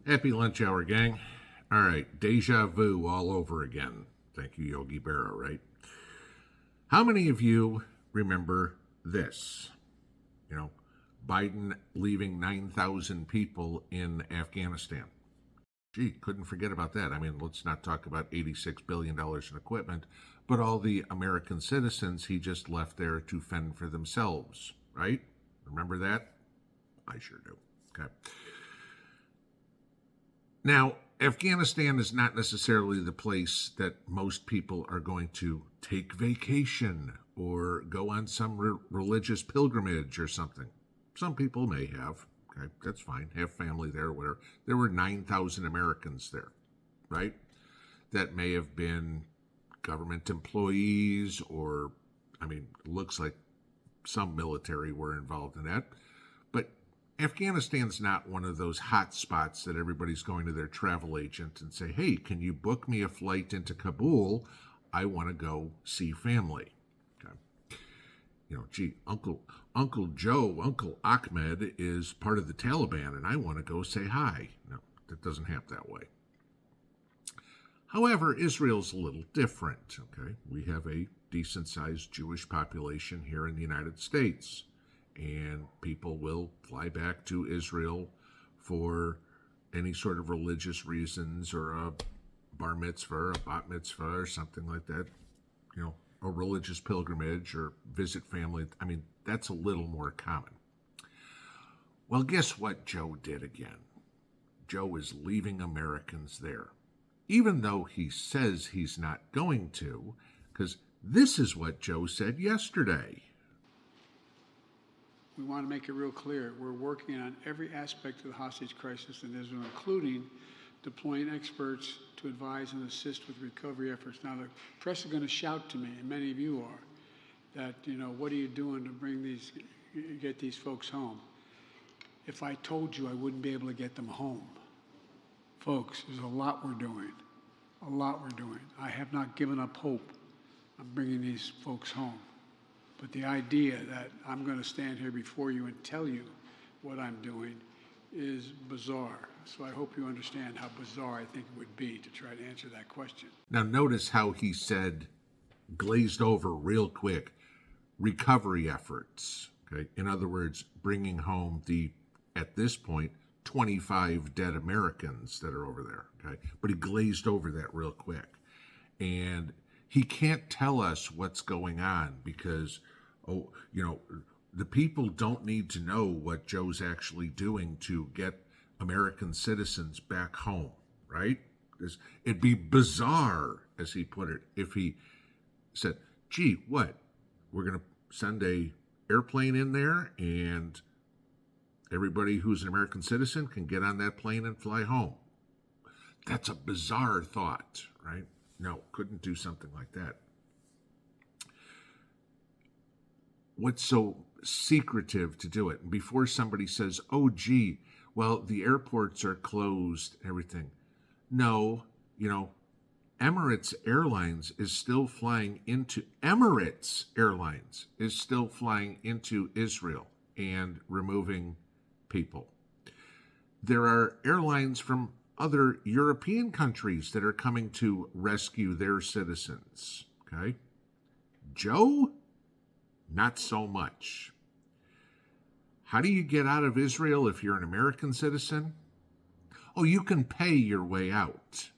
Happy lunch hour, gang. All right, deja vu all over again. Thank you, Yogi Berra, right? How many of you remember this? You know, Biden leaving 9,000 people in Afghanistan. Gee, couldn't forget about that. I mean, let's not talk about $86 billion in equipment, but all the American citizens he just left there to fend for themselves, right? Remember that? I sure do. Okay. Now, Afghanistan is not necessarily the place that most people are going to take vacation or go on some religious pilgrimage or something. Some people may have. Okay, that's fine. Have family there, whatever. There were 9,000 Americans there, right? That may have been government employees or, looks like some military were involved in that. But Afghanistan's not one of those hot spots that everybody's going to their travel agent and say, hey, can you book me a flight into Kabul? I want to go see family. Okay. Gee, Uncle Joe, Uncle Ahmed is part of the Taliban and I want to go say hi. No, that doesn't happen that way. However, Israel's a little different. Okay. We have a decent-sized Jewish population here in the United States. And people will fly back to Israel for any sort of religious reasons or a bar mitzvah, or a bat mitzvah, or something like that. A religious pilgrimage or visit family. That's a little more common. Well, guess what Joe did again? Joe is leaving Americans there, even though he says he's not going to, because this is what Joe said yesterday. We want to make it real clear. We're working on every aspect of the hostage crisis in Israel, including deploying experts to advise and assist with recovery efforts. Now, the press are going to shout to me, and many of you are, that, what are you doing to get these folks home? If I told you, I wouldn't be able to get them home. Folks, there's a lot we're doing. A lot we're doing. I have not given up hope on bringing these folks home. But the idea that I'm going to stand here before you and tell you what I'm doing is bizarre. So I hope you understand how bizarre I think it would be to try to answer that question. Now notice how he said, glazed over real quick, recovery efforts. Okay, in other words, bringing home the, at this point, 25 dead Americans that are over there. Okay, but he glazed over that real quick. And he can't tell us what's going on because, the people don't need to know what Joe's actually doing to get American citizens back home, right? It'd be bizarre, as he put it, if he said, gee, what? We're going to send a airplane in there and everybody who's an American citizen can get on that plane and fly home. That's a bizarre thought, right? No, couldn't do something like that. What's so secretive to do it? And before somebody says, oh, gee, well, the airports are closed, everything. No, Emirates Airlines is still flying into Israel and removing people. There are airlines from other European countries that are coming to rescue their citizens. Okay? Joe, not so much. How do you get out of Israel if you're an American citizen? Oh, you can pay your way out.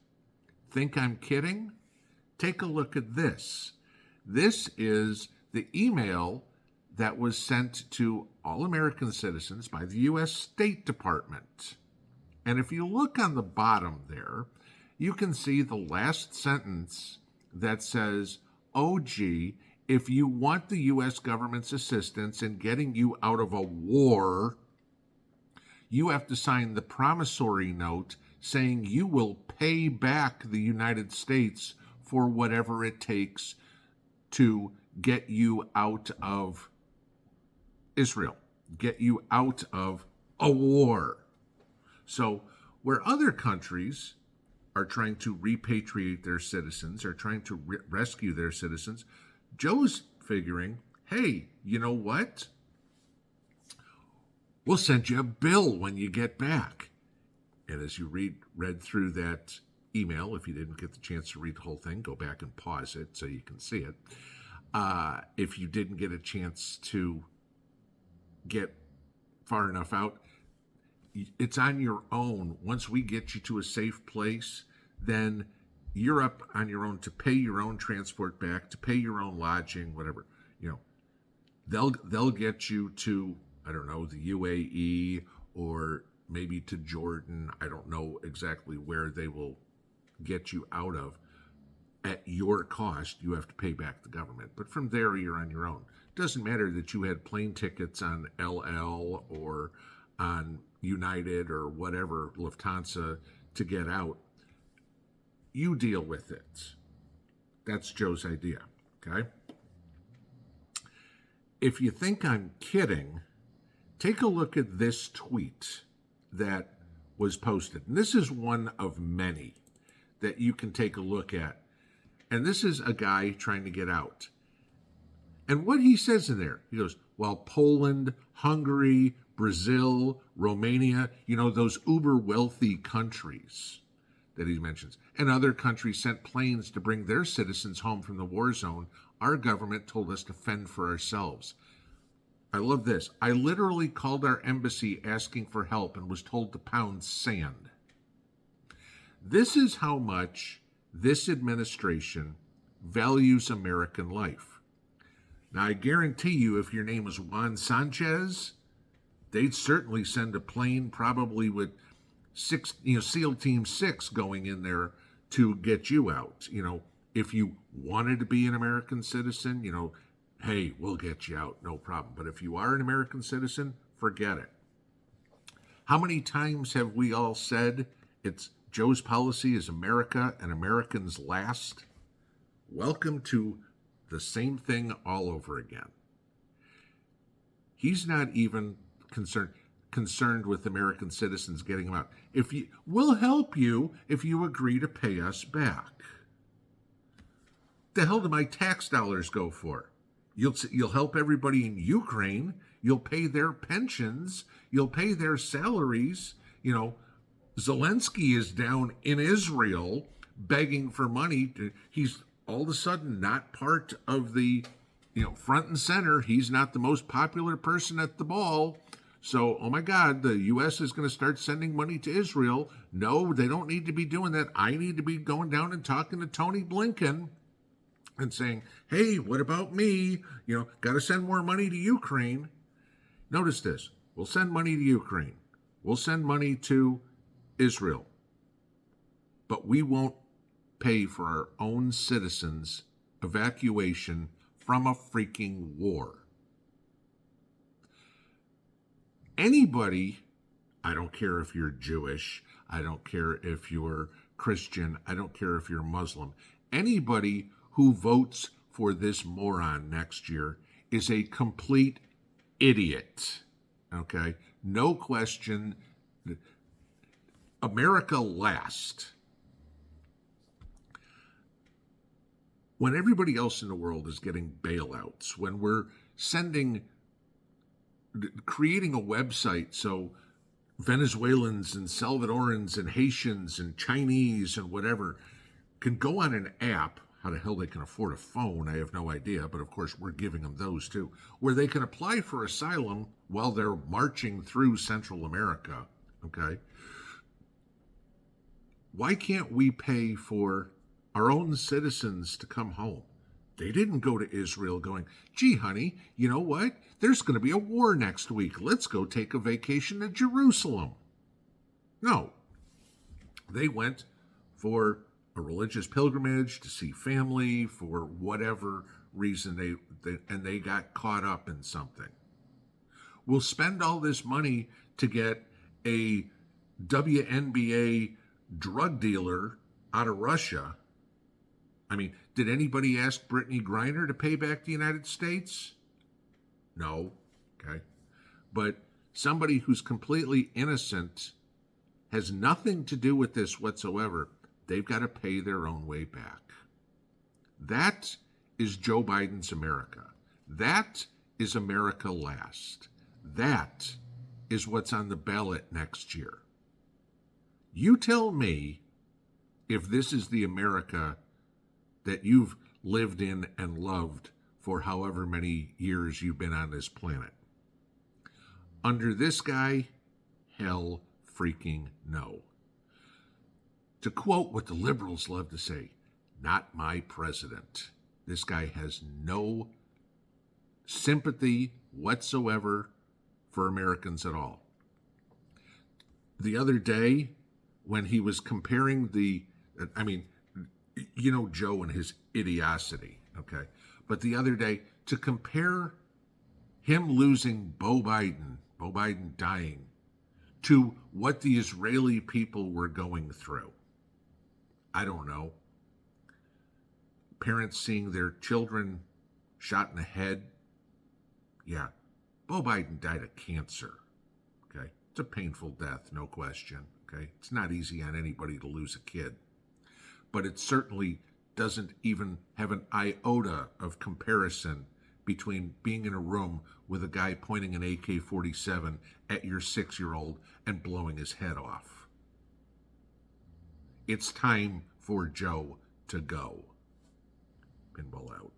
Think I'm kidding? Take a look at this. This is the email that was sent to all American citizens by the U.S. State Department. And if you look on the bottom there, you can see the last sentence that says, oh, gee, if you want the U.S. government's assistance in getting you out of a war, you have to sign the promissory note saying you will pay back the United States for whatever it takes to get you out of Israel, get you out of a war. So where other countries are trying to repatriate their citizens, are trying to rescue their citizens, Joe's figuring, hey, you know what? We'll send you a bill when you get back. And as you read through that email, if you didn't get the chance to read the whole thing, go back and pause it so you can see it. If you didn't get a chance to get far enough out, it's on your own. Once we get you to a safe place, then you're up on your own to pay your own transport back, to pay your own lodging, whatever. They'll get you to, I don't know, the UAE or maybe to Jordan. I don't know exactly where they will get you out of. At your cost, you have to pay back the government. But from there, you're on your own. It doesn't matter that you had plane tickets on LL or on United or whatever, Lufthansa, to get out. You deal with it. That's Joe's idea, okay? If you think I'm kidding, take a look at this tweet that was posted. And this is one of many that you can take a look at. And this is a guy trying to get out. And what he says in there, he goes, while Poland, Hungary, Brazil, Romania, those uber wealthy countries that he mentions, and other countries sent planes to bring their citizens home from the war zone, our government told us to fend for ourselves. I love this. I literally called our embassy asking for help and was told to pound sand. This is how much this administration values American life. Now, I guarantee you, if your name was Juan Sanchez, they'd certainly send a plane, probably with SEAL Team 6 going in there to get you out. If you wanted to be an American citizen, hey, we'll get you out, no problem. But if you are an American citizen, forget it. How many times have we all said it's Joe's policy is America and Americans last? Welcome to the same thing all over again. He's not even concerned with American citizens getting them out. We'll help you if you agree to pay us back. The hell do my tax dollars go for? You'll help everybody in Ukraine. You'll pay their pensions. You'll pay their salaries. Zelensky is down in Israel begging for money. He's all of a sudden not part of the, front and center. He's not the most popular person at the ball. So, oh my God, the U.S. is going to start sending money to Israel. No, they don't need to be doing that. I need to be going down and talking to Tony Blinken and saying, hey, what about me? Got to send more money to Ukraine. Notice this. We'll send money to Ukraine. We'll send money to Israel. But we won't pay for our own citizens' evacuation from a freaking war. Anybody, I don't care if you're Jewish, I don't care if you're Christian, I don't care if you're Muslim, anybody who votes for this moron next year is a complete idiot. Okay? No question. America last. When everybody else in the world is getting bailouts, when we're creating a website so Venezuelans and Salvadorans and Haitians and Chinese and whatever can go on an app. How the hell they can afford a phone, I have no idea, but of course we're giving them those too, where they can apply for asylum while they're marching through Central America, okay? Why can't we pay for our own citizens to come home? They didn't go to Israel going, gee, honey, you know what? There's going to be a war next week. Let's go take a vacation to Jerusalem. No. They went for a religious pilgrimage, to see family, for whatever reason they got caught up in something. We'll spend all this money to get a WNBA drug dealer out of Russia. I mean, did anybody ask Brittany Griner to pay back the United States? No. Okay. But somebody who's completely innocent, has nothing to do with this whatsoever, they've got to pay their own way back. That is Joe Biden's America. That is America last. That is what's on the ballot next year. You tell me if this is the America that you've lived in and loved for however many years you've been on this planet. Under this guy, hell freaking no. To quote what the liberals love to say, not my president. This guy has no sympathy whatsoever for Americans at all. The other day, when he was comparing Joe and his idiocy, okay? But the other day, to compare him losing Joe Biden dying, to what the Israeli people were going through. I don't know. Parents seeing their children shot in the head. Yeah, Joe Biden died of cancer, okay? It's a painful death, no question, okay? It's not easy on anybody to lose a kid. But it certainly doesn't even have an iota of comparison between being in a room with a guy pointing an AK-47 at your 6-year-old and blowing his head off. It's time for Joe to go. Pinball out.